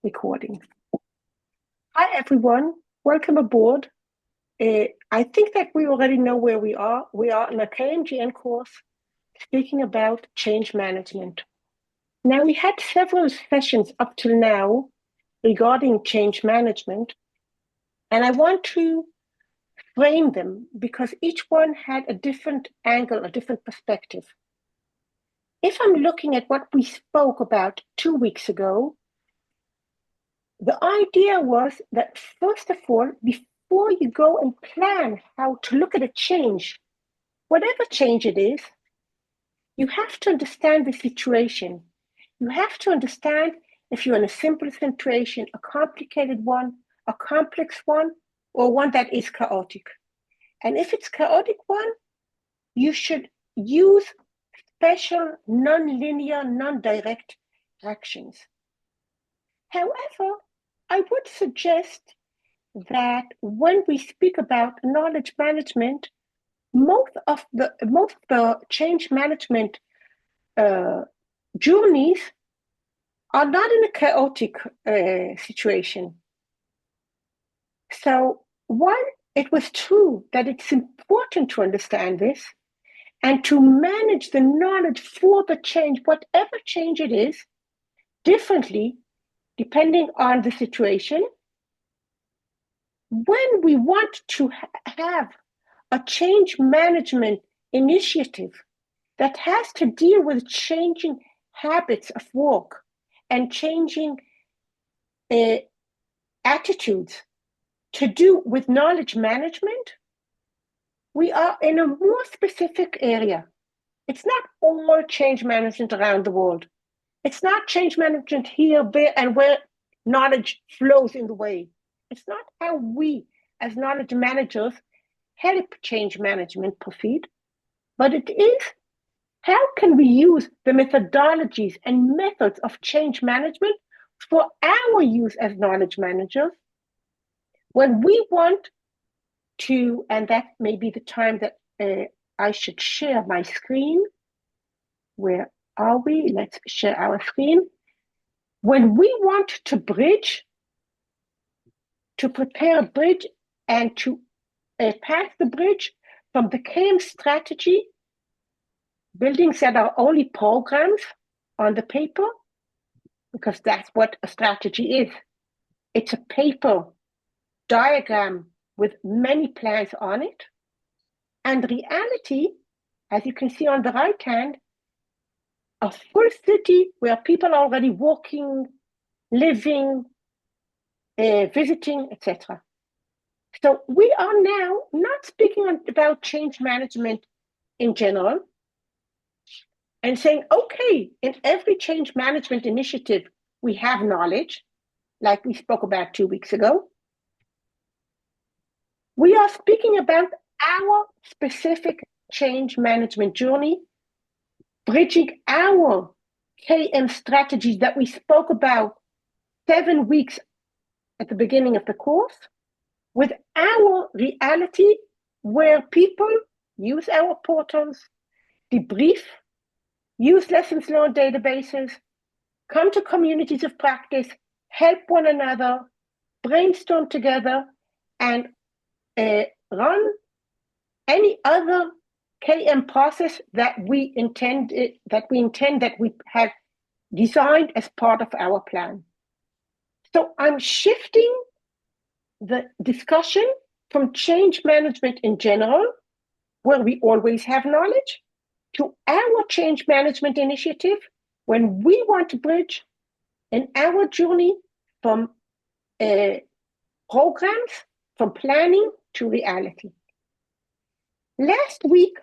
recording. Hi, everyone. Welcome aboard. I think that we already know where we are. We are in a KMGN course speaking about change management. Now, we had several sessions up till now regarding change management, and I want to frame them because each one had a different angle, a different perspective. If I'm looking at what we spoke about 2 weeks ago, the idea was that, first of all, before you go and plan how to look at a change, whatever change it is, you have to understand the situation. You have to understand if you're in a simple situation, a complicated one, a complex one, or one that is chaotic. And if it's chaotic one, you should use special, non-linear, non-direct actions. However, I would suggest that when we speak about knowledge management, most of the change management journeys are not in a chaotic situation. So while it was true that it's important to understand this and to manage the knowledge for the change, whatever change it is, differently, depending on the situation, when we want to have a change management initiative that has to deal with changing habits of work and changing attitudes to do with knowledge management, we are in a more specific area. It's not all change management around the world. It's not change management here, there, and where knowledge flows in the way. It's not how we, as knowledge managers, help change management proceed, but it is how can we use the methodologies and methods of change management for our use as knowledge managers when we want to, and that may be the time that I should share my screen. Where are we? Let's share our screen. When we want to bridge, to prepare a bridge and to pass the bridge from the KM strategy, buildings that are only programs on the paper, because that's what a strategy is. It's a paper diagram with many plans on it. And reality, as you can see on the right hand, a full city where people are already walking, living, visiting, etc. So we are now not speaking about change management in general and saying, okay, in every change management initiative, we have knowledge, like we spoke about 2 weeks ago. We are speaking about our specific change management journey, bridging our KM strategies that we spoke about 7 weeks at the beginning of the course with our reality where people use our portals, debrief, use lessons learned databases, come to communities of practice, help one another, brainstorm together, and run any other KM process that we intend that we have designed as part of our plan. So I'm shifting the discussion from change management in general, where we always have knowledge, to our change management initiative when we want to bridge in our journey from programs, from planning to reality. Last week,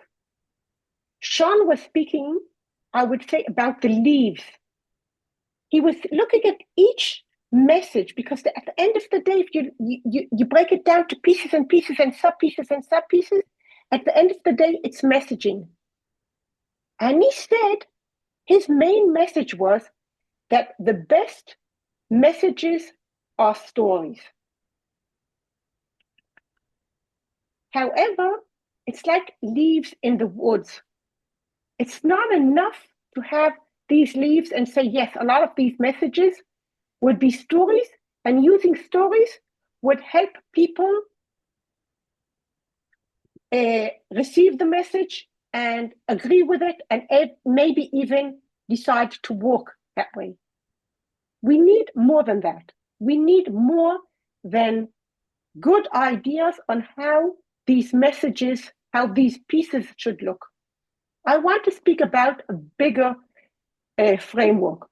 Sean was speaking, I would say, about the leaves. He was looking at each message because at the end of the day, if you break it down to pieces and pieces and sub-pieces and sub-pieces, at the end of the day, it's messaging. And he said his main message was that the best messages are stories. However, it's like leaves in the woods. It's not enough to have these leaves and say, yes, a lot of these messages would be stories, and using stories would help people receive the message and agree with it, and maybe even decide to walk that way. We need more than that. We need more than good ideas on how these messages, how these pieces should look. I want to speak about a bigger framework.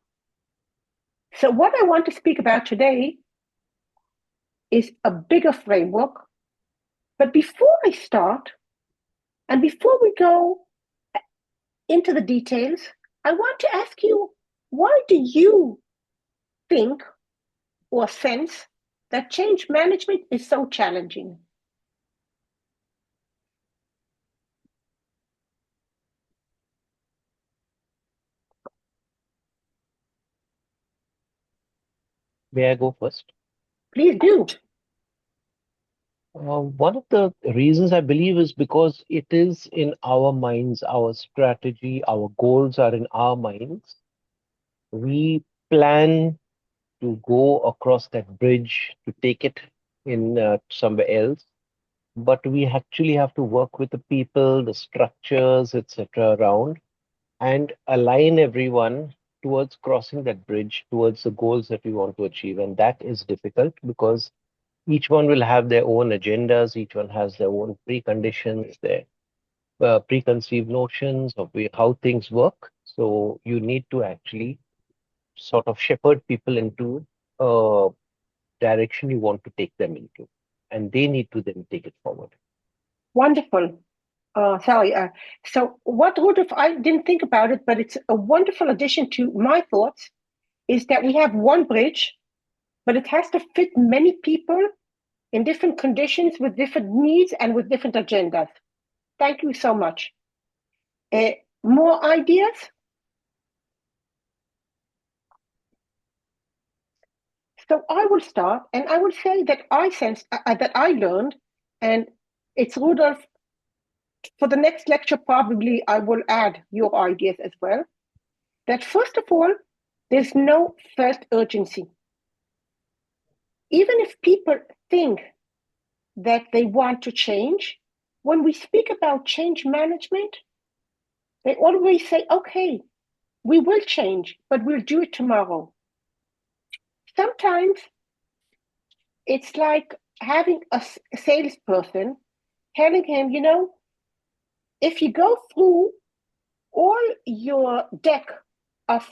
So what I want to speak about today is a bigger framework. But before I start, and before we go into the details, I want to ask you, why do you think or sense that change management is so challenging? May I go first? Please do. One of the reasons I believe is because it is in our minds, our strategy, our goals are in our minds. We plan to go across that bridge to take it in somewhere else, but we actually have to work with the people, the structures, etc. around and align everyone towards crossing that bridge, towards the goals that we want to achieve. And that is difficult because each one will have their own agendas, each one has their own preconditions, their preconceived notions of how things work. So you need to actually sort of shepherd people into a direction you want to take them into, and they need to then take it forward. Wonderful. Sorry. So what would if I didn't think about it, but it's a wonderful addition to my thoughts, is that we have one bridge, but it has to fit many people in different conditions with different needs and with different agendas. Thank you so much. More ideas? So I will start, and I will say that I sense that I learned, and it's Rudolf. For the next lecture, probably I will add your ideas as well. That first of all, there's no first urgency. Even if people think that they want to change, when we speak about change management, they always say, okay, we will change, but we'll do it tomorrow. Sometimes it's like having a salesperson telling him, if you go through all your deck of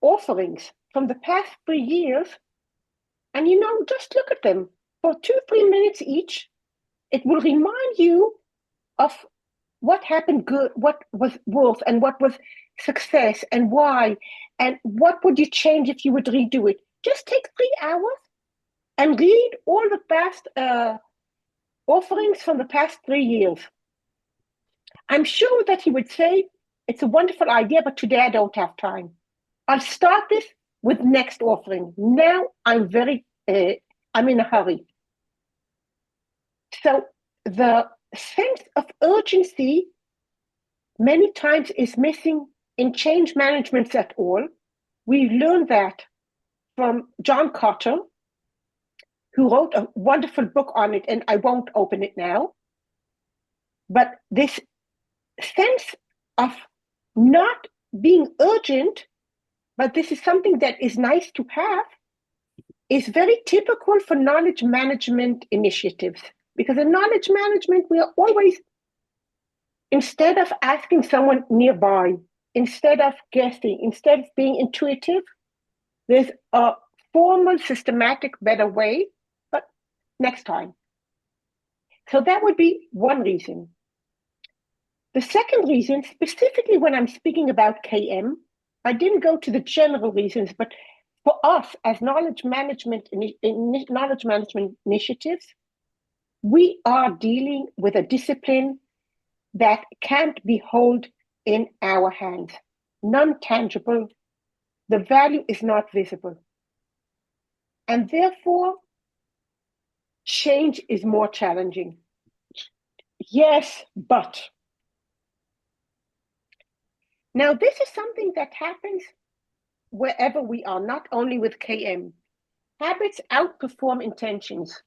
offerings from the past 3 years, and just look at them for 2-3 minutes each, it will remind you of what happened good, what was worth, and what was success, and why, and what would you change if you would redo it. Just take 3 hours and read all the past offerings from the past 3 years. I'm sure that he would say, it's a wonderful idea, but today I don't have time. I'll start this with next offering. Now I'm in a hurry. So the sense of urgency many times is missing in change management at all. We learned that from John Kotter, who wrote a wonderful book on it, and I won't open it now. But this sense of not being urgent, but this is something that is nice to have, is very typical for knowledge management initiatives. Because in knowledge management, we are always, instead of asking someone nearby, instead of guessing, instead of being intuitive, there's a formal, systematic, better way, but next time. So that would be one reason. The second reason, specifically when I'm speaking about KM, I didn't go to the general reasons, but for us as knowledge management initiatives, we are dealing with a discipline that can't be held in our hands, non-tangible. The value is not visible. And therefore, change is more challenging. Yes, but. Now, this is something that happens wherever we are, not only with KM. habits outperform intentions.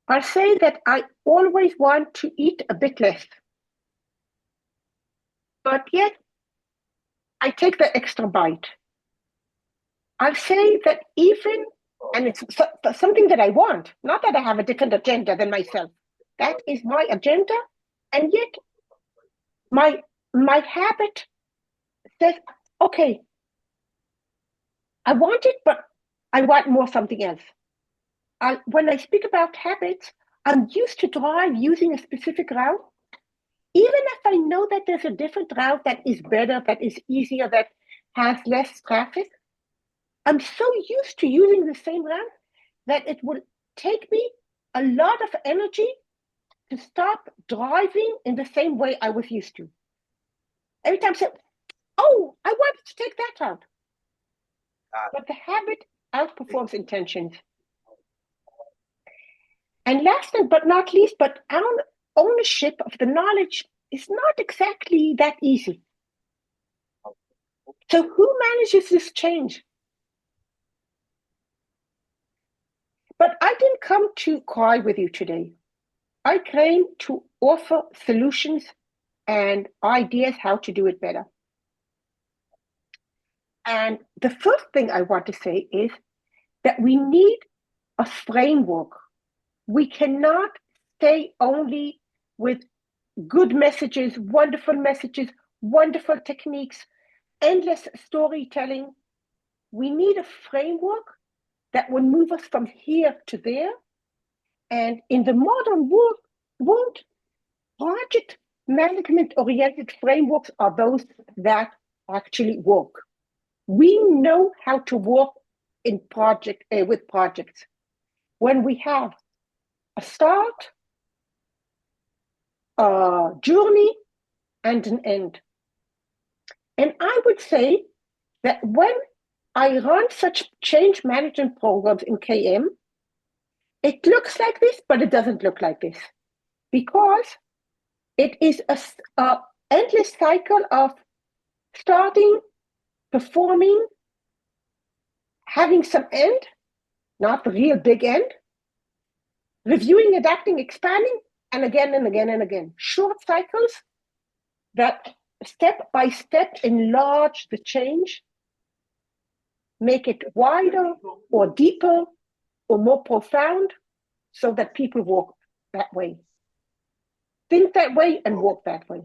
I'll say that I always want to eat a bit less, but yet I take the extra bite. I'll say that even, and it's something that I want, not that I have a different agenda than myself. That is my agenda, and yet my habit says, okay, I want it, but I want more something else. When I speak about habits, I'm used to drive using a specific route. Even if I know that there's a different route that is better, that is easier, that has less traffic, I'm so used to using the same route that it will take me a lot of energy to stop driving in the same way I was used to. Every time I say, oh, I wanted to take that route. But the habit outperforms intentions. And last but not least, but our ownership of the knowledge is not exactly that easy. So who manages this change? But I didn't come to cry with you today. I came to offer solutions and ideas how to do it better. And the first thing I want to say is that we need a framework. We cannot stay only with good messages, wonderful techniques, endless storytelling. We need a framework that will move us from here to there. And in the modern world, project management-oriented frameworks are those that actually work. We know how to work in with projects. When we have a start, a journey, and an end. And I would say that when I run such change management programs in KM, it looks like this, but it doesn't look like this, because it is a endless cycle of starting, performing, having some end, not the real big end, reviewing, adapting, expanding, and again and again and again. Short cycles that step by step enlarge the change, make it wider or deeper or more profound, so that people walk that way. Think that way and walk that way.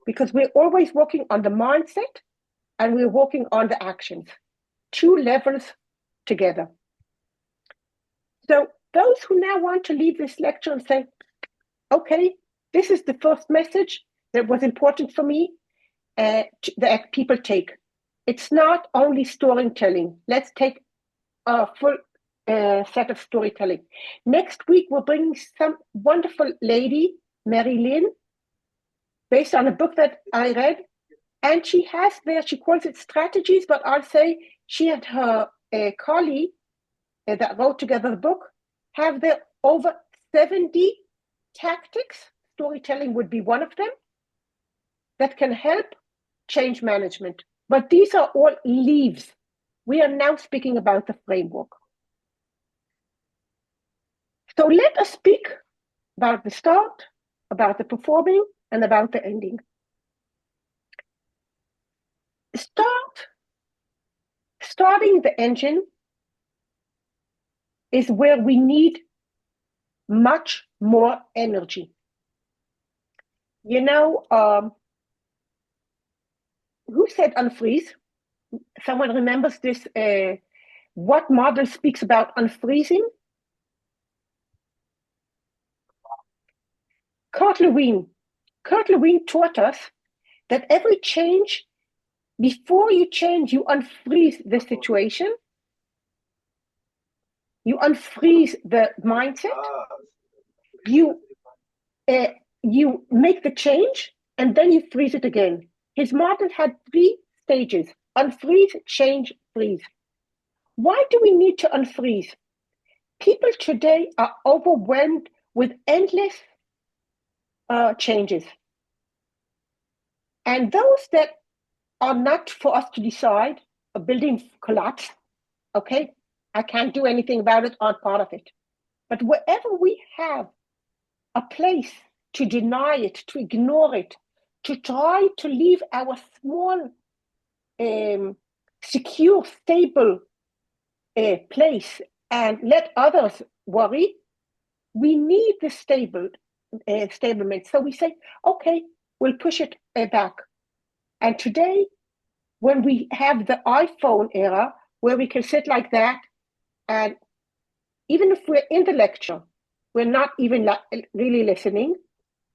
Because we're always working on the mindset and we're working on the actions. 2 levels together. So those who now want to leave this lecture and say, okay, this is the first message that was important for me, that people take. It's not only storytelling. Let's take a full set of storytelling. Next week, we're bringing some wonderful lady, Mary Lynn, based on a book that I read. And she has there, she calls it strategies, but I'll say she and her colleague that wrote together the book have there over 70 tactics. Storytelling would be one of them that can help change management. But these are all leaves. We are now speaking about the framework. So let us speak about the start, about the performing, and about the ending. Starting the engine is where we need much more energy. You know, who said unfreeze? Someone remembers this? What model speaks about unfreezing? Kurt Lewin. Kurt Lewin taught us that every change, before you change, you unfreeze the situation. You unfreeze the mindset. You make the change, and then you freeze it again. His model had 3 stages: unfreeze, change, freeze. Why do we need to unfreeze? People today are overwhelmed with endless changes. And those that are not for us to decide, a building collapse, okay? I can't do anything about it, aren't part of it. But wherever we have a place to deny it, to ignore it, to try to leave our small, secure, stable place and let others worry, we need the stablement. So we say, okay, we'll push it back. And today, when we have the iPhone era, where we can sit like that, and even if we're in the lecture, we're not even really listening,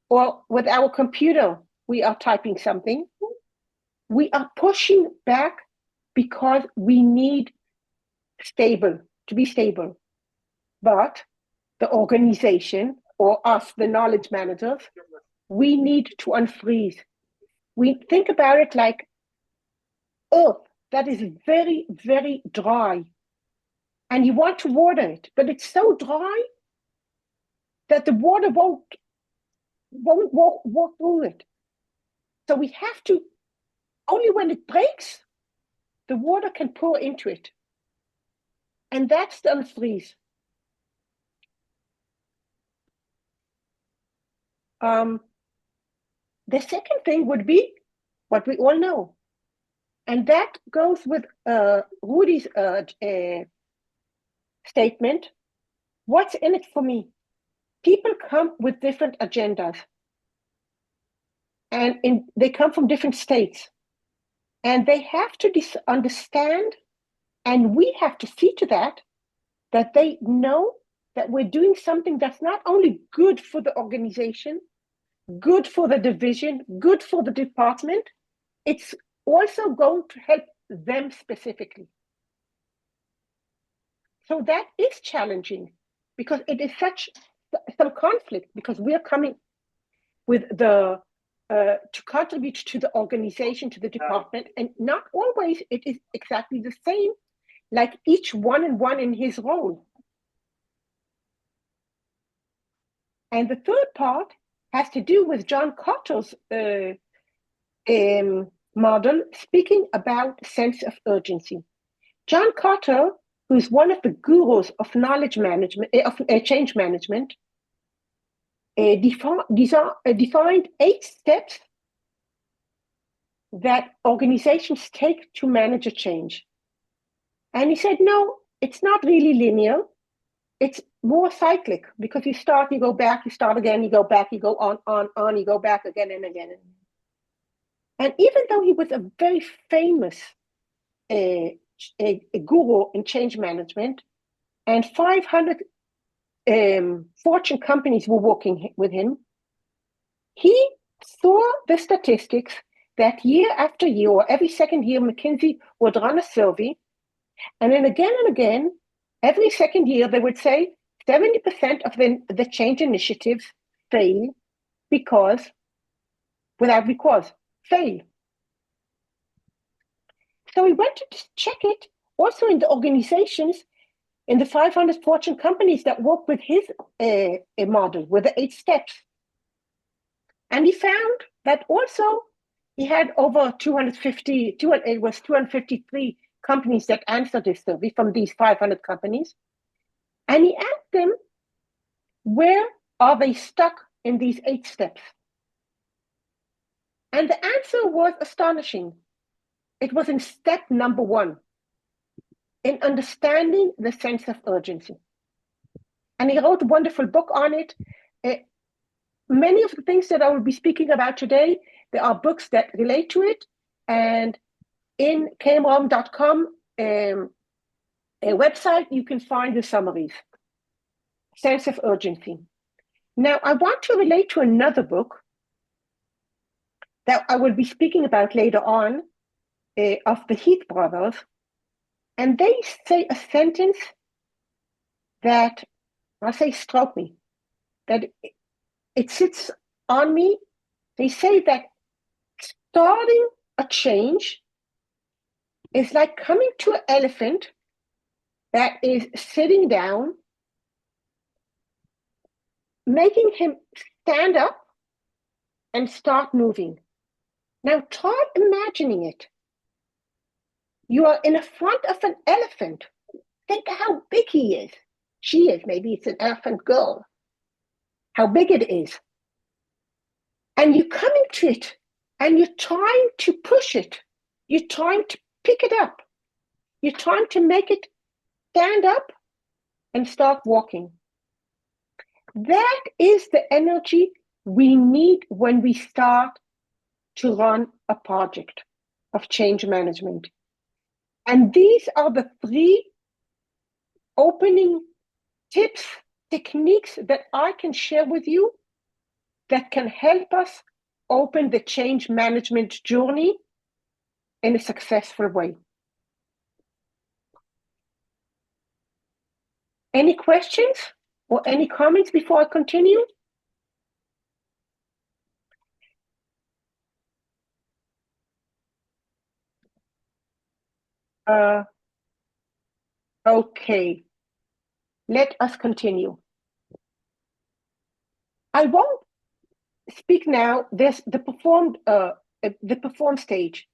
or with our computer, we are typing something, we are pushing back because we need to be stable. But the organization, or us, the knowledge managers, we need to unfreeze. We think about it like earth that is very, very dry. And you want to water it, but it's so dry that the water won't walk through it. So we have to, only when it breaks, the water can pour into it. And that's the unfreeze. The second thing would be what we all know. And that goes with Rudy's statement. What's in it for me? People come with different agendas. And they come from different states. And they have to understand, and we have to see to that they know that we're doing something that's not only good for the organization, good for the division, good for the department, it's also going to help them specifically. So that is challenging because it is some conflict, because we are coming with the to contribute to the organization, to the department, and not always it is exactly the same, like each one in his role. And the third part has to do with John Cotter's model, speaking about sense of urgency. John Cotter, who's one of the gurus of knowledge management, of change management, defined 8 steps that organizations take to manage a change. And he said, no, it's not really linear. It's more cyclic, because you start, you go back, you start again, you go back, you go on, you go back again and again. And even though he was a very famous a guru in change management, and 500 Fortune companies were working with him, he saw the statistics that year after year, or every second year, McKinsey would run a survey, and then again and again, every second year, they would say 70% of the change initiatives fail fail. So we went to check it also in the organizations, in the 500 Fortune companies that work with his model, with the 8 steps. And he found that also he had over 253 companies that answered this survey from these 500 companies. And he asked them, where are they stuck in these 8 steps? And the answer was astonishing. It was in step number 1, in understanding the sense of urgency. And he wrote a wonderful book on it. Many of the things that I will be speaking about today, there are books that relate to it. And in kmrom.com, a website, you can find the summaries. Sense of urgency. Now, I want to relate to another book that I will be speaking about later on, of the Heath brothers. And they say a sentence that, I'll say, struck me, that it sits on me. They say that starting a change is like coming to an elephant that is sitting down, making him stand up and start moving. Now try imagining it. You are in front of an elephant Think how big he is. She is, maybe it's an elephant girl. How big it is. And you come into it and you're trying to push it. You're trying to pick it up. You're trying to make it stand up and start walking. That is the energy we need when we start to run a project of change management. And these are the 3 opening tips, techniques that I can share with you that can help us open the change management journey in a successful way. Any questions or any comments before I continue? Okay, let us continue. I won't speak now. There's the perform stage.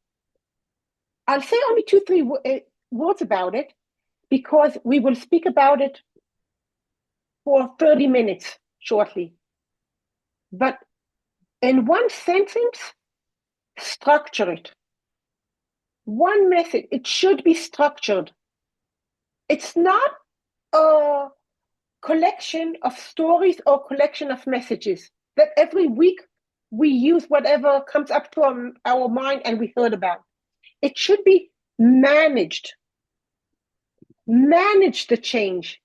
I'll say only 2-3 words about it because we will speak about it for 30 minutes shortly. But in one sentence, structure it. One method, it should be structured. It's not a collection of stories or collection of messages that every week we use whatever comes up to our mind and we heard about. It should be managed. Manage the change.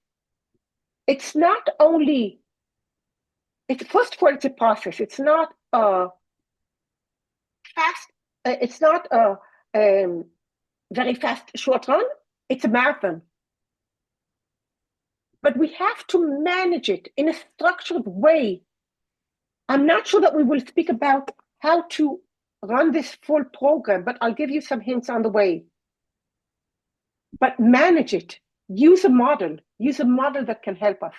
It's not only, first of all, it's a process. It's not a fast, it's not a very fast short run. It's a marathon. But we have to manage it in a structured way. I'm not sure that we will speak about how to run this full program, but I'll give you some hints on the way. But manage it. Use a model. Use a model that can help us.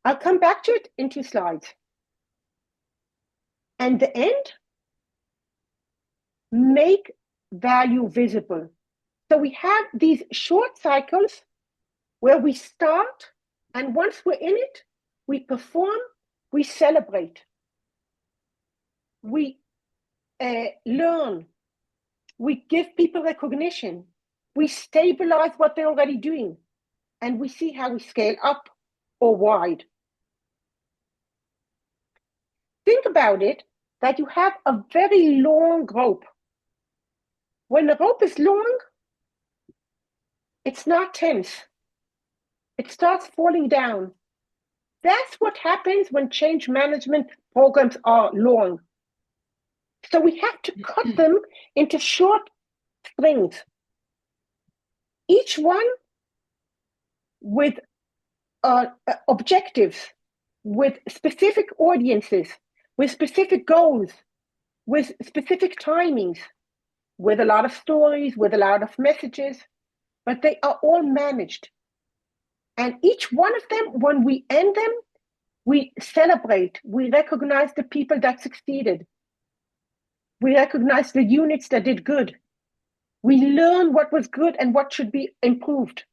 I'll come back to it in 2 slides. And the end, make value visible. So we have these short cycles where we start, and once we're in it, we perform, we celebrate, we learn, we give people recognition, we stabilize what they're already doing, and we see how we scale up or wide. Think about it, that you have a very long rope. When the rope is long, it's not tense. It starts falling down. That's what happens when change management programs are long. So we have to cut them into short strings, each one with objectives, with specific audiences, with specific goals, with specific timings, with a lot of stories, with a lot of messages, but they are all managed. And each one of them, when we end them, we celebrate, we recognize the people that succeeded. We recognize the units that did good. We learn what was good and what should be improved.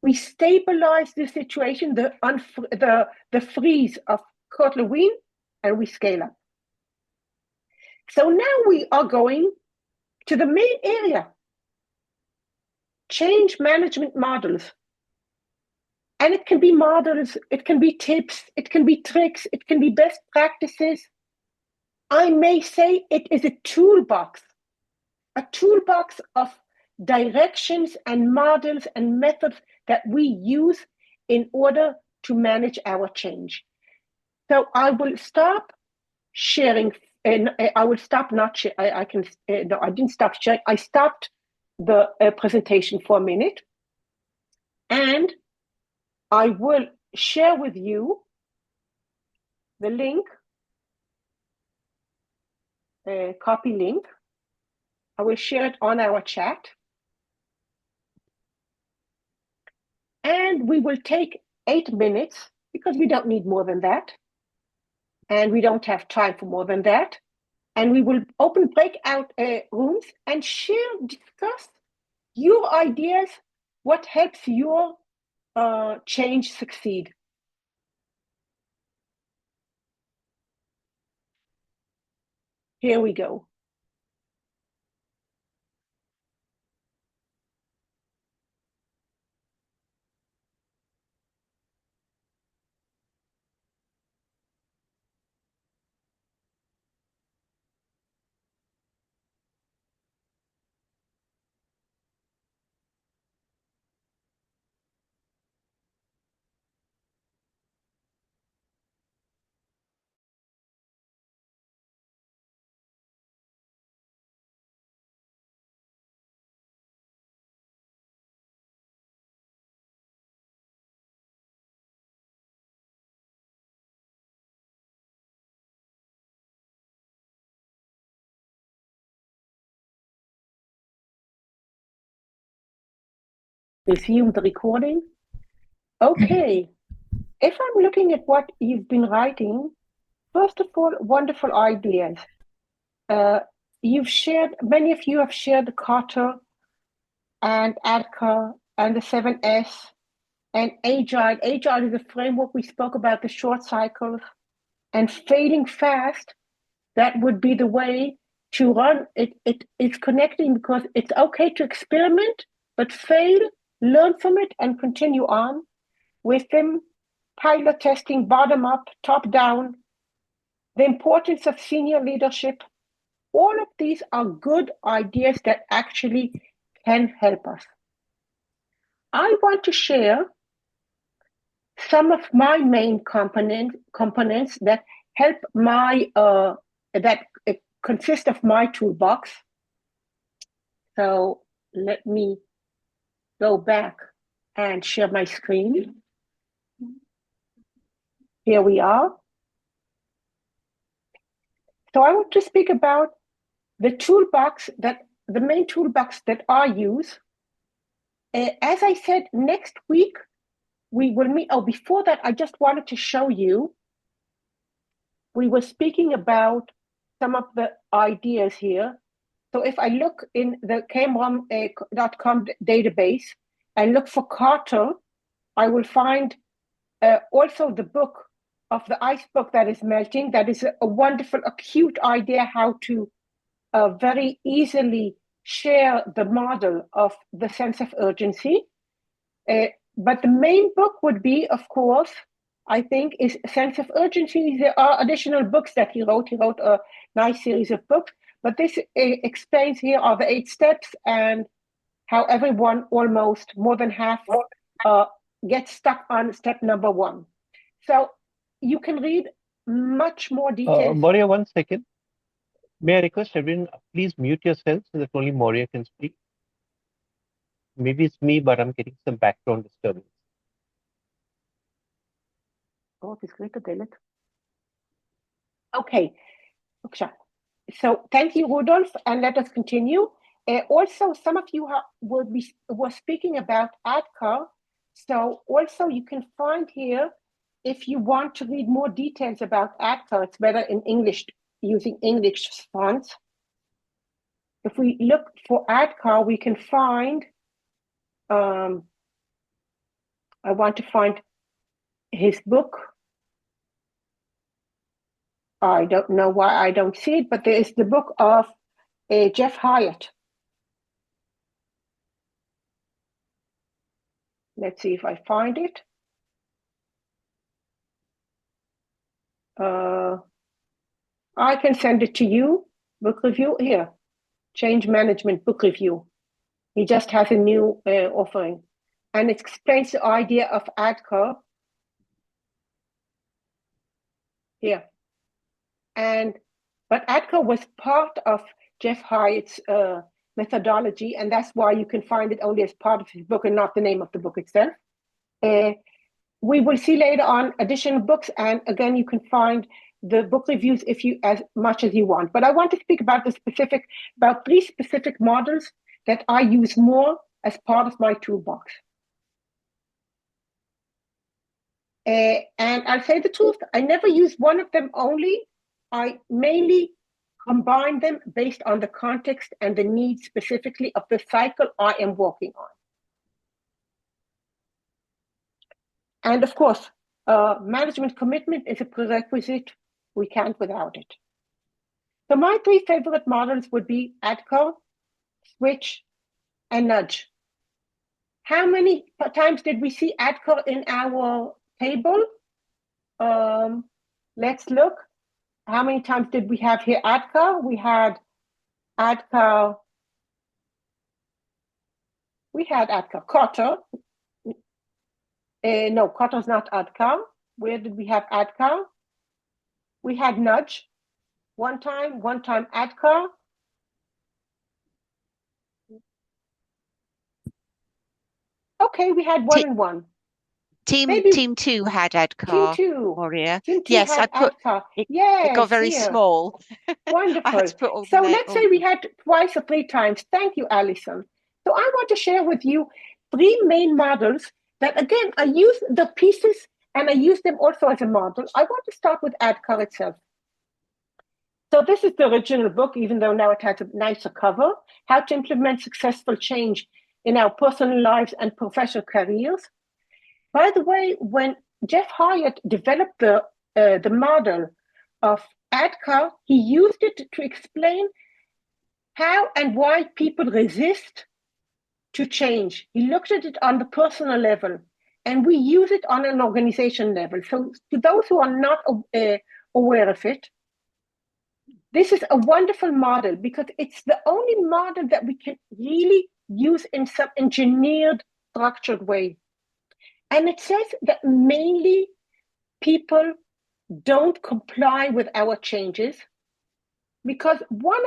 We stabilize the situation, the freeze of Kurt Lewin, and we scale up. So now we are going to the main area, change management models. And it can be models, it can be tips, it can be tricks, it can be best practices. I may say it is a toolbox of directions and models and methods that we use in order to manage our change. So I will stop sharing, and I will stop not sharing. No, I didn't stop sharing. I stopped the presentation for a minute, and I will share with you the link, copy link. I will share it on our chat. And we will take 8 minutes because we don't need more than that. And we don't have time for more than that. And we will open breakout rooms and discuss your ideas what helps your change succeed. Here we go. Resume the recording. Okay, if I'm looking at what you've been writing, first of all, wonderful ideas. You've shared, many of you have shared Carter and ADKAR and the 7S and Agile. Agile is a framework we spoke about, the short cycles, and failing fast. That would be the way to run. It's connecting because it's okay to experiment, but fail, learn from it, and continue on with them. Pilot testing, bottom up, top down, the importance of senior leadership. All of these are good ideas that actually can help us. I want to share some of my main components that help my that consist of my toolbox. So let me go back and share my screen. Here we are. So I want to speak about the main toolbox that I use. As I said, next week we will meet. Oh, before that, I just wanted to show you. We were speaking about some of the ideas here. So if I look in the CAMROM.com database and look for Carter, I will find also the book of the ice book that is melting. That is a wonderful, acute idea how to very easily share the model of the sense of urgency. But the main book would be, of course, I think, is Sense of Urgency. There are additional books that he wrote. He wrote a nice series of books, but this explains here are the 8 steps and how everyone, almost more than half, gets stuck on step number 1. So you can read much more details. Moria, 1 second. May I request everyone, please mute yourself so that only Moria can speak. Maybe it's me, but I'm getting some background disturbance. Oh, it's great to delete. Okay. So thank you, Rudolf, and let us continue. Also, some of you were speaking about ADKAR. So also you can find here, if you want to read more details about ADKAR, it's better in English, using English fonts. If we look for ADKAR, we can find, I want to find his book. I don't know why I don't see it, but there is the book of Jeff Hyatt. Let's see if I find it. I can send it to you. Book review here. Change Management Book Review. He just has a new offering. And it explains the idea of ADKAR here. But ADKAR was part of Jeff Hyatt's methodology, and that's why you can find it only as part of his book and not the name of the book itself. We will see later on additional books, and again, you can find the book reviews as much as you want. But I want to speak about 3 specific models that I use more as part of my toolbox. And I'll say the truth, I never use one of them only. I mainly combine them based on the context and the needs specifically of the cycle I am working on. And of course, management commitment is a prerequisite. We can't without it. So my three favorite models would be ADKAR, switch, and nudge. How many times did we see ADKAR in our table? Let's look. How many times did we have here ADKAR? We had ADKAR. Kotter. No, Kotter's not ADKAR. Where did we have ADKAR? We had nudge. One time ADKAR. Okay, we had 1 and 1. Team 2 had ADKAR. Team 2. Warrior. Team 2 yes, had I put ADKAR. it got very here. small. Wonderful. I had to put all so let's say we had twice or 3 times. Thank you, Alison. So I want to share with you 3 main models that, again, I use the pieces and I use them also as a model. I want to start with ADKAR itself. So this is the original book, even though now it has a nicer cover, How to Implement Successful Change in Our Personal Lives and Professional Careers. By the way, when Jeff Hyatt developed the model of ADKAR, he used it to explain how and why people resist to change. He looked at it on the personal level, and we use it on an organization level. So to those who are not aware of it, this is a wonderful model because it's the only model that we can really use in some engineered, structured way. And it says that mainly people don't comply with our changes because one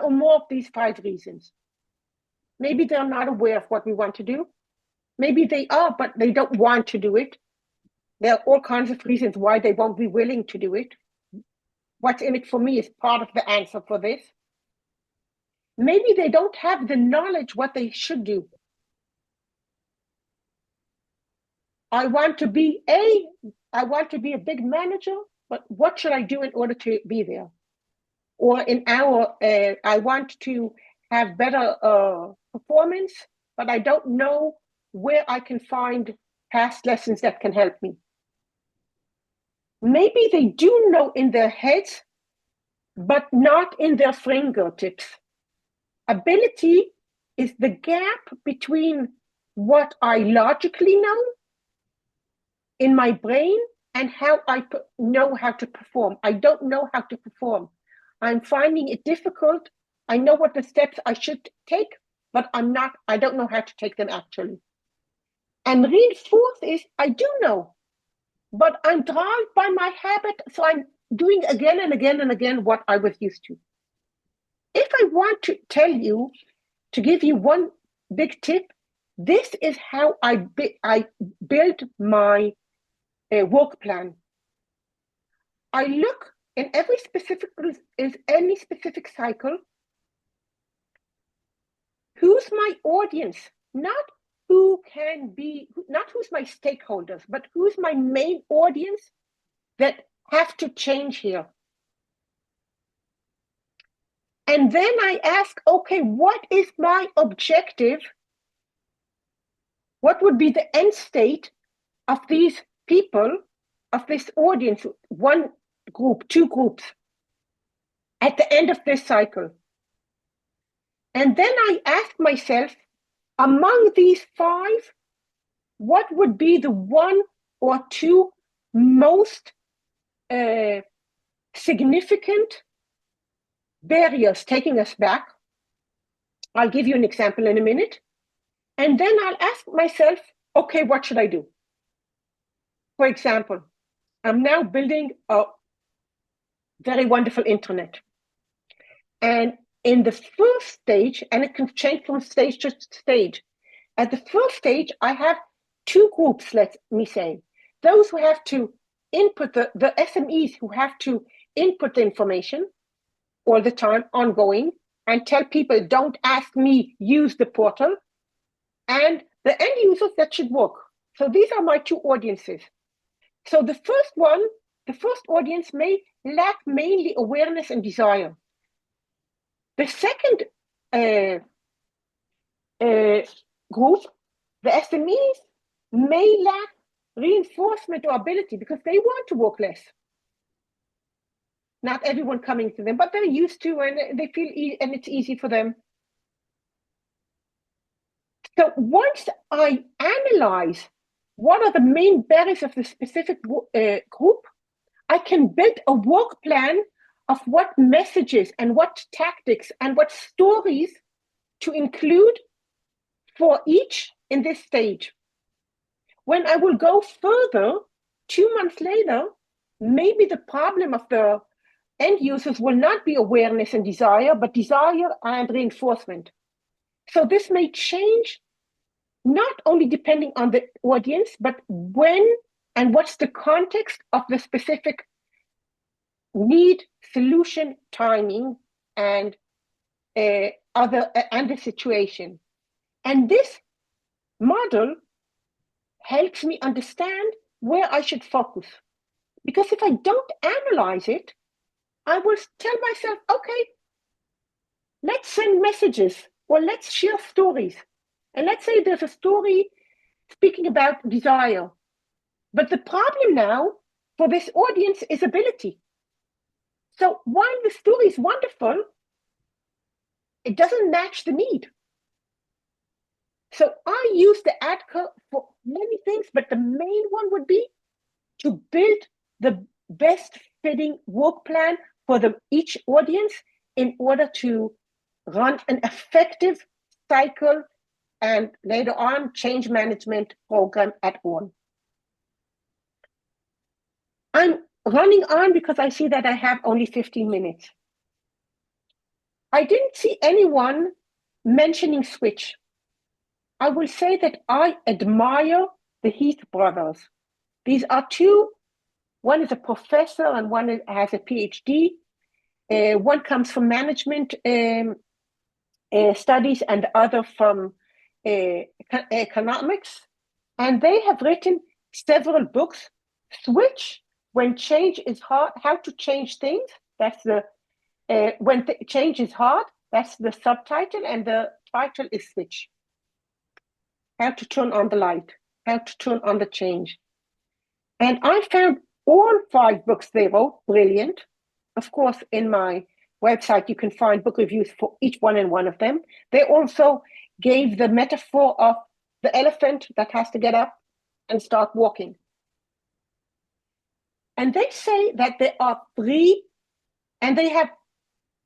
or more of these 5 reasons. Maybe they're not aware of what we want to do. Maybe they are, but they don't want to do it. There are all kinds of reasons why they won't be willing to do it. What's in it for me is part of the answer for this. Maybe they don't have the knowledge what they should do. I want to be a big manager, but what should I do in order to be there? Or I want to have better performance, but I don't know where I can find past lessons that can help me. Maybe they do know in their heads, but not in their fingertips. Ability is the gap between what I logically know in my brain and how I know how to perform. I don't know how to perform. I'm finding it difficult. I know what the steps I should take, but I don't know how to take them actually. And reinforce is, I do know, but I'm drawn by my habit, so I'm doing again and again and again what I was used to. If I want to give you one big tip, this is how I build my work plan. I look in any specific cycle, who's my audience, not who's my stakeholders, but who's my main audience that have to change here. And then I ask, okay, what is my objective? What would be the end state of these people, of this audience, 1 group, 2 groups, at the end of this cycle? And then I ask myself, among these 5, what would be the 1 or 2 most significant barriers taking us back? I'll give you an example in a minute. And then I'll ask myself, okay, what should I do? For example, I'm now building a very wonderful internet. And in the first stage, and it can change from stage to stage, at the first stage, I have 2 groups, let me say. Those who have to input, the SMEs who have to input the information all the time, ongoing, and tell people, don't ask me, use the portal, and the end users that should work. So these are my 2 audiences. So the first audience may lack mainly awareness and desire. The second group, the SMEs, may lack reinforcement or ability because they want to walk less. Not everyone coming to them, but they're used to and they feel and it's easy for them. So once I analyze what are the main barriers of the specific group, I can build a work plan of what messages and what tactics and what stories to include for each in this stage. When I will go further, 2 months later, maybe the problem of the end users will not be awareness and desire, but desire and reinforcement. So this may change, not only depending on the audience, but when and what's the context of the specific need, solution, timing, and the situation. And this model helps me understand where I should focus. Because if I don't analyze it, I will tell myself, okay, let's send messages or let's share stories. And let's say there's a story speaking about desire. But the problem now for this audience is ability. So while the story is wonderful, it doesn't match the need. So I use the ADKAR for many things, but the main one would be to build the best fitting work plan for each audience in order to run an effective cycle and later on change management program at all. I'm running on because I see that I have only 15 minutes. I didn't see anyone mentioning switch. I will say that I admire the Heath brothers. These are two, one is a professor and one has a PhD. One comes from management studies and the other from economics. And they have written several books. Switch, when change is hard, how to change things. That's the, when change is hard, that's the subtitle, and the title is Switch. How to turn on the light, how to turn on the change. And I found all 5 books they wrote brilliant. Of course, in my website, you can find book reviews for each one and one of them. They also gave the metaphor of the elephant that has to get up and start walking. And they say that there are 3, and they have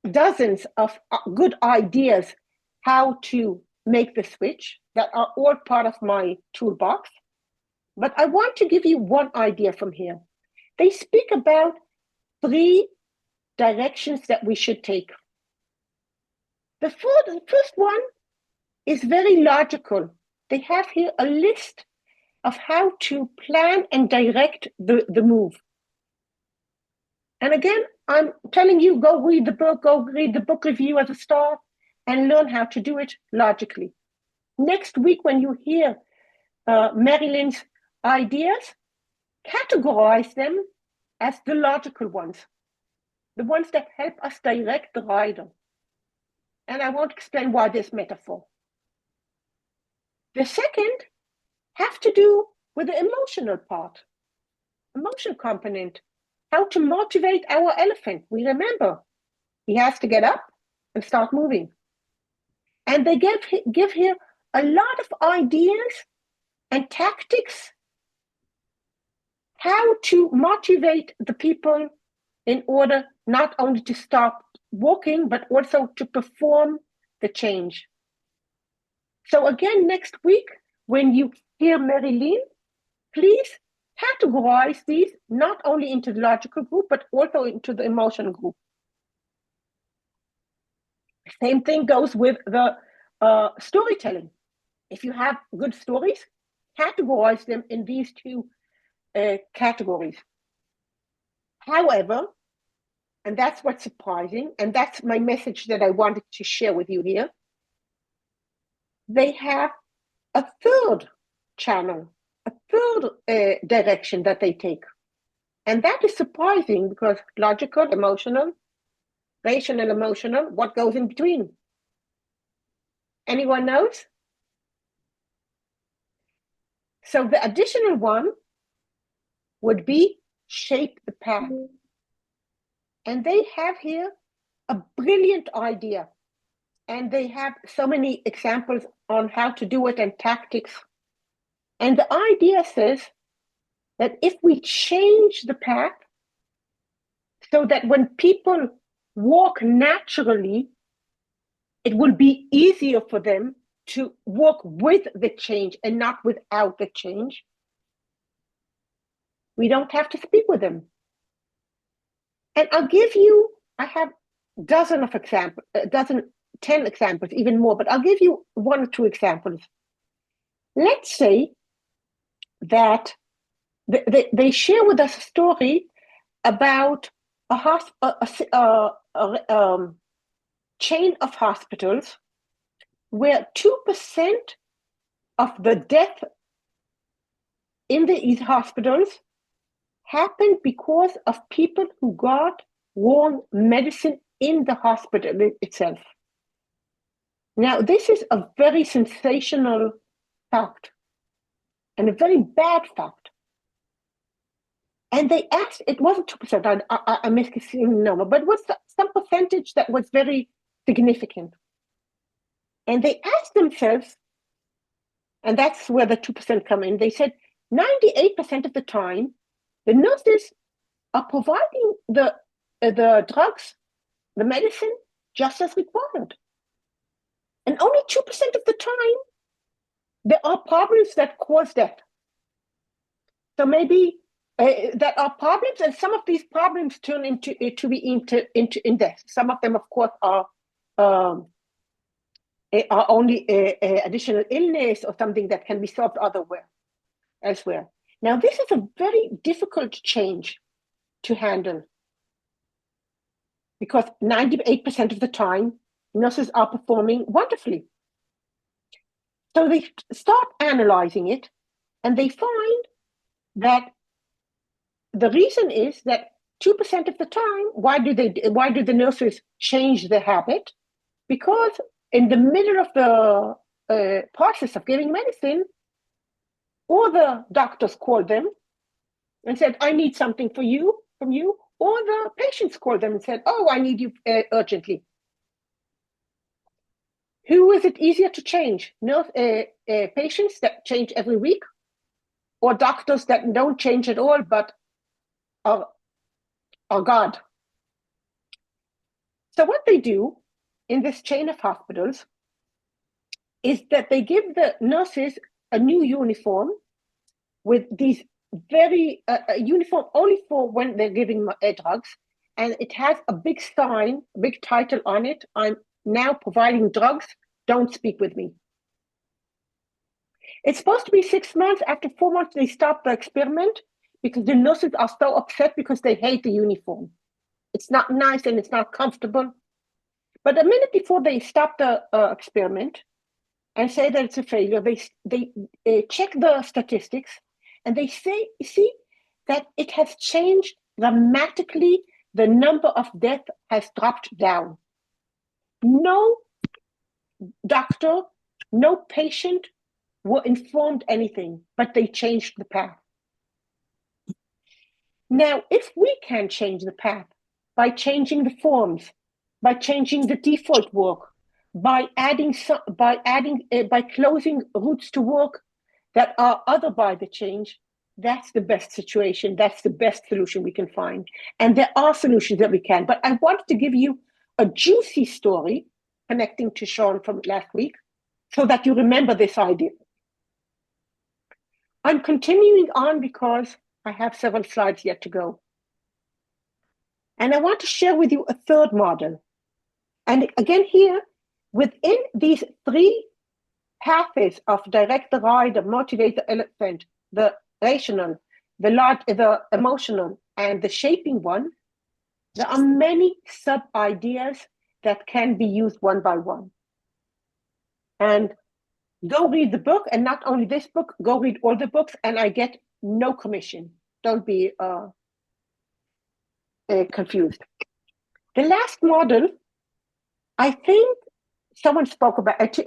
dozens of good ideas how to make the switch that are all part of my toolbox. But I want to give you one idea from here. They speak about 3 directions that we should take. The first one is very logical. They have here a list of how to plan and direct the move. And again, I'm telling you, go read the book, go read the book review as a start and learn how to do it logically. Next week, when you hear Marilyn's ideas, categorize them as the logical ones, the ones that help us direct the rider. And I won't explain why this metaphor. The second have to do with the emotional part, emotional component, how to motivate our elephant. We remember he has to get up and start moving. And they give here a lot of ideas and tactics how to motivate the people in order not only to stop walking, but also to perform the change. So again, next week, when you hear Marilyn, please categorize these not only into the logical group, but also into the emotional group. Same thing goes with the storytelling. If you have good stories, categorize them in these 2 categories. However, and that's what's surprising, and that's my message that I wanted to share with you here, they have a third channel, a third direction that they take. And that is surprising because logical, emotional, rational, emotional, what goes in between? Anyone knows? So the additional one would be shape the path. And they have here a brilliant idea. And they have so many examples on how to do it and tactics. And the idea says that if we change the path so that when people walk naturally, it will be easier for them to walk with the change and not without the change. We don't have to speak with them. And I have dozen of examples, 10 examples, even more, but I'll give you 1 or 2 examples. Let's say that they share with us a story about a chain of hospitals where 2% of the death in these hospitals happened because of people who got wrong medicine in the hospital itself. Now, this is a very sensational fact and a very bad fact. And they asked, it wasn't 2%, I missed the number, but it was some percentage that was very significant. And they asked themselves, and that's where the 2% come in, they said 98% of the time, the nurses are providing the drugs, the medicine, just as required. And only 2% of the time, there are problems that cause death. So maybe there are problems, and some of these problems turn into death. Some of them, of course, are only additional illness or something that can be solved elsewhere. Now, this is a very difficult change to handle because 98% of the time, nurses are performing wonderfully. So they start analyzing it, and they find that the reason is that 2% of the time, why do the nurses change their habit? Because in the middle of the process of giving medicine, or the doctors called them and said, I need something from you, or the patients called them and said, oh, I need you urgently. Who is it easier to change? Patients that change every week, or doctors that don't change at all, but are God? So what they do in this chain of hospitals is that they give the nurses a new uniform with these very uniform only for when they're giving drugs, and it has a big sign, a big title on it. I'm now providing drugs. Don't speak with me. It's supposed to be 6 months. After 4 months, they stop the experiment because the nurses are so upset because they hate the uniform. It's not nice and it's not comfortable. But a minute before they stop the experiment and say that it's a failure, they check the statistics and they see that it has changed dramatically. The number of deaths has dropped down. No doctor, no patient were informed anything, but they changed the path. Now, if we can change the path by changing the forms, by changing the default work, by closing routes to work that are other by the change, that's the best situation. That's the best solution we can find. And there are solutions that we can. But I wanted to give you a juicy story connecting to Sean from last week so that you remember this idea. I'm continuing on because I have several slides yet to go. And I want to share with you a third model. And again here, within these 3 paths of direct the rider, motivate the elephant, the rational, the emotional, and the shaping one, there are many sub-ideas that can be used one by one. And go read the book, and not only this book, go read all the books, and I get no commission. Don't be confused. The last model, I think someone spoke about,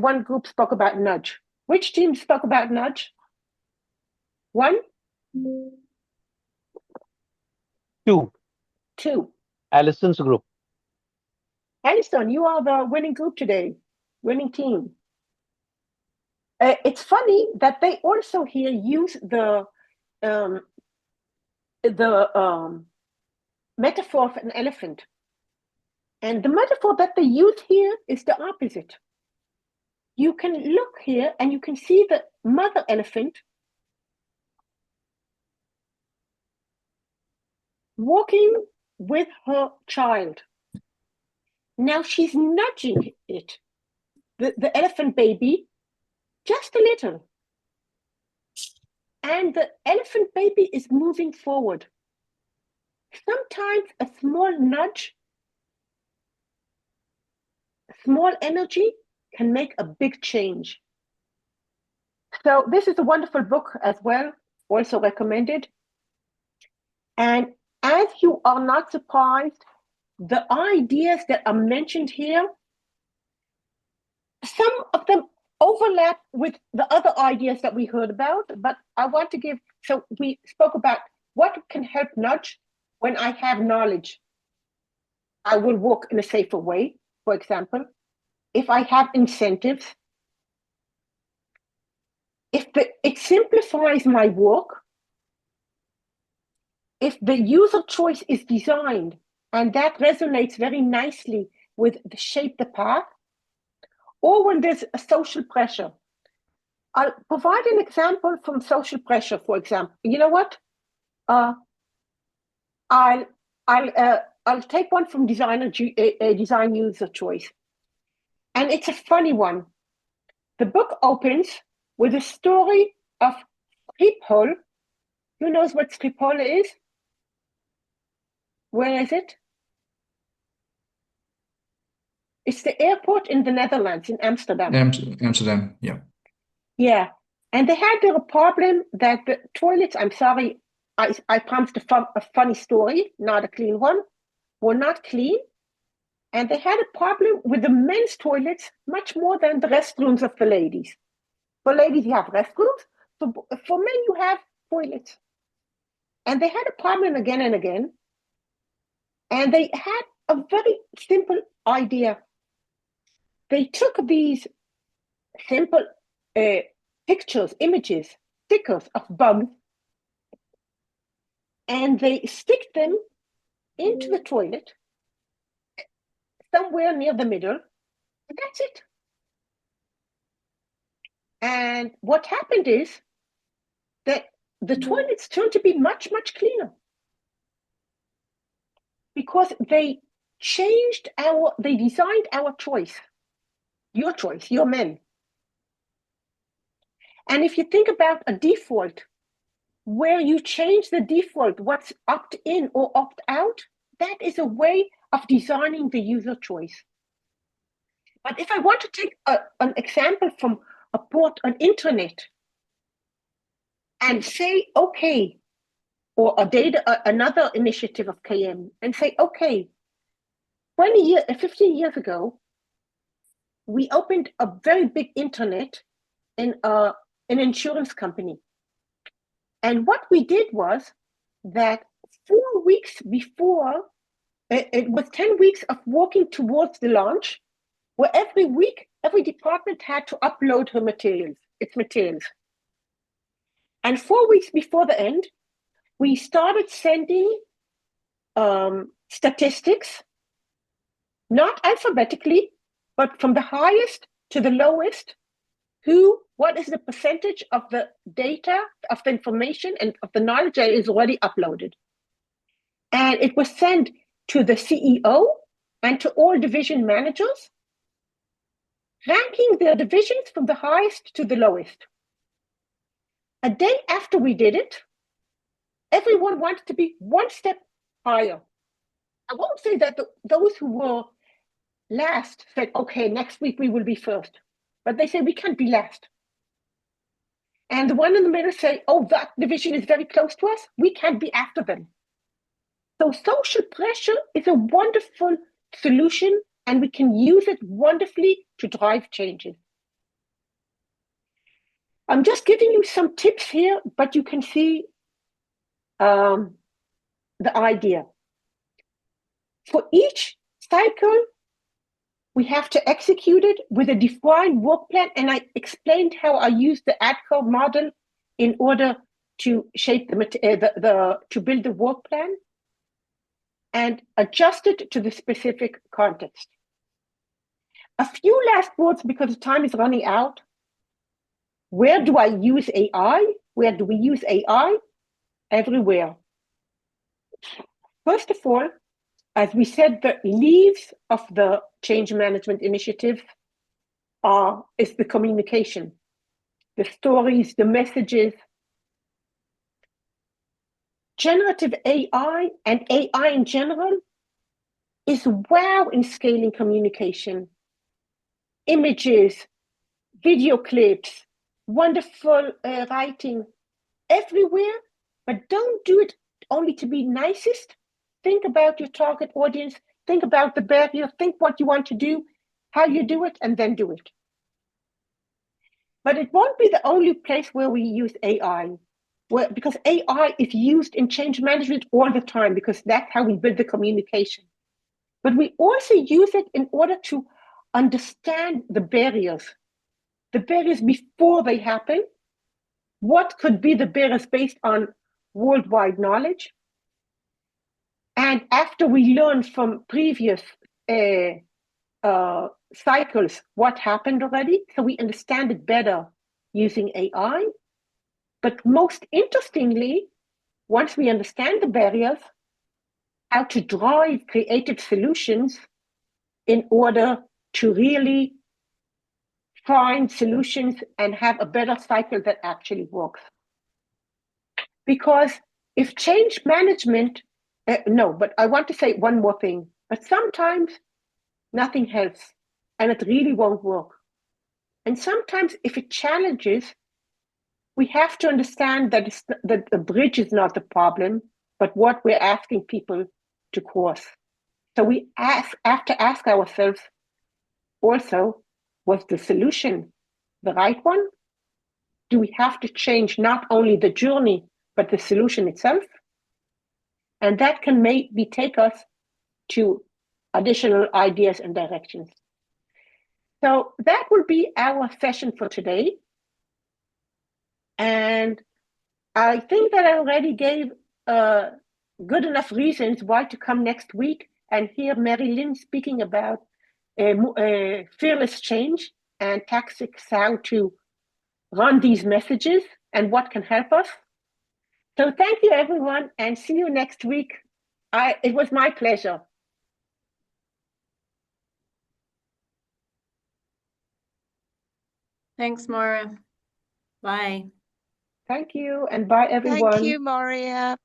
one group spoke about nudge. Which team spoke about nudge? One? Two. Two. Allison's group. Allison, you are the winning group today, winning team. It's funny that they also here use the metaphor of an elephant. And the metaphor that they use here is the opposite. You can look here and you can see the mother elephant walking with her child. Now she's nudging it, the elephant baby, just a little. And the elephant baby is moving forward. Sometimes a small nudge, small energy can make a big change. So this is a wonderful book as well, also recommended. And as you are not surprised, the ideas that are mentioned here, some of them overlap with the other ideas that we heard about, but I want to give, so we spoke about what can help nudge. When I have knowledge, I will walk in a safer way, for example. If I have incentives, it simplifies my work, if the user choice is designed, and that resonates very nicely with the shape the path, or when there's a social pressure. I'll provide an example from social pressure, for example. You know what? I'll take one from design user choice. And it's a funny one. The book opens with a story of Schiphol. Who knows what Schiphol is? Where is it? It's the airport in the Netherlands, in Amsterdam. Amsterdam, yeah. Yeah. And they had a problem that the toilets, I'm sorry, I promised a funny story, not a clean one, were not clean. And they had a problem with the men's toilets much more than the restrooms of the ladies. For ladies, you have restrooms. For men, you have toilets. And they had a problem again and again. And they had a very simple idea. They took these simple pictures, images, stickers of bugs, and they stick them into the toilet, somewhere near the middle, and that's it. And what happened is that the toilets turned to be much, much cleaner. Because they designed our choice, your men. And if you think about a default, where you change the default, what's opt in or opt out, that is a way of designing the user choice. But if I want to take an example from an internet and say, okay, or another initiative of KM, and say, okay, 15 years ago, we opened a very big internet in an insurance company. And what we did was that 4 weeks before, it was 10 weeks of working towards the launch, where every week, every department had to upload its materials. And 4 weeks before the end, we started sending statistics, not alphabetically, but from the highest to the lowest, what is the percentage of the data, of the information, and of the knowledge that is already uploaded. And it was sent to the CEO and to all division managers, ranking their divisions from the highest to the lowest. A day after we did it, everyone wanted to be one step higher. I won't say that those who were last said, okay, next week we will be first. But they say we can't be last. And the one in the middle say, oh, that division is very close to us. We can't be after them. So social pressure is a wonderful solution, and we can use it wonderfully to drive changes. I'm just giving you some tips here, but you can see the idea. For each cycle, we have to execute it with a defined work plan. And I explained how I used the ADKAR model in order to shape to build the work plan and adjust it to the specific context. A few last words because time is running out. Where do I use AI? Where do we use AI? Everywhere. First of all, as we said, the leaves of the change management initiative is the communication, the stories, the messages. Generative AI and AI in general is wow in scaling communication. Images, video clips, wonderful writing everywhere, but don't do it only to be nicest. Think about your target audience, think about the barrier, think what you want to do, how you do it, and then do it. But it won't be the only place where we use AI, because AI is used in change management all the time, because that's how we build the communication. But we also use it in order to understand the barriers before they happen. What could be the barriers based on worldwide knowledge? And after we learn from previous cycles what happened already, so we understand it better using AI. But most interestingly, once we understand the barriers, how to drive creative solutions in order to really find solutions and have a better cycle that actually works. Because if change management, but I want to say one more thing, but sometimes nothing helps and it really won't work. And sometimes if it challenges, we have to understand that the bridge is not the problem, but what we're asking people to cross. So we have to ask ourselves also, was the solution the right one? Do we have to change not only the journey, but the solution itself? And that can maybe take us to additional ideas and directions. So that will be our session for today. And I think that I already gave good enough reasons why to come next week and hear Mary Lynn speaking about fearless change and tactics, how to run these messages and what can help us. So thank you, everyone, and see you next week. It was my pleasure. Thanks, Maura. Bye. Thank you, and bye, everyone. Thank you, Moria.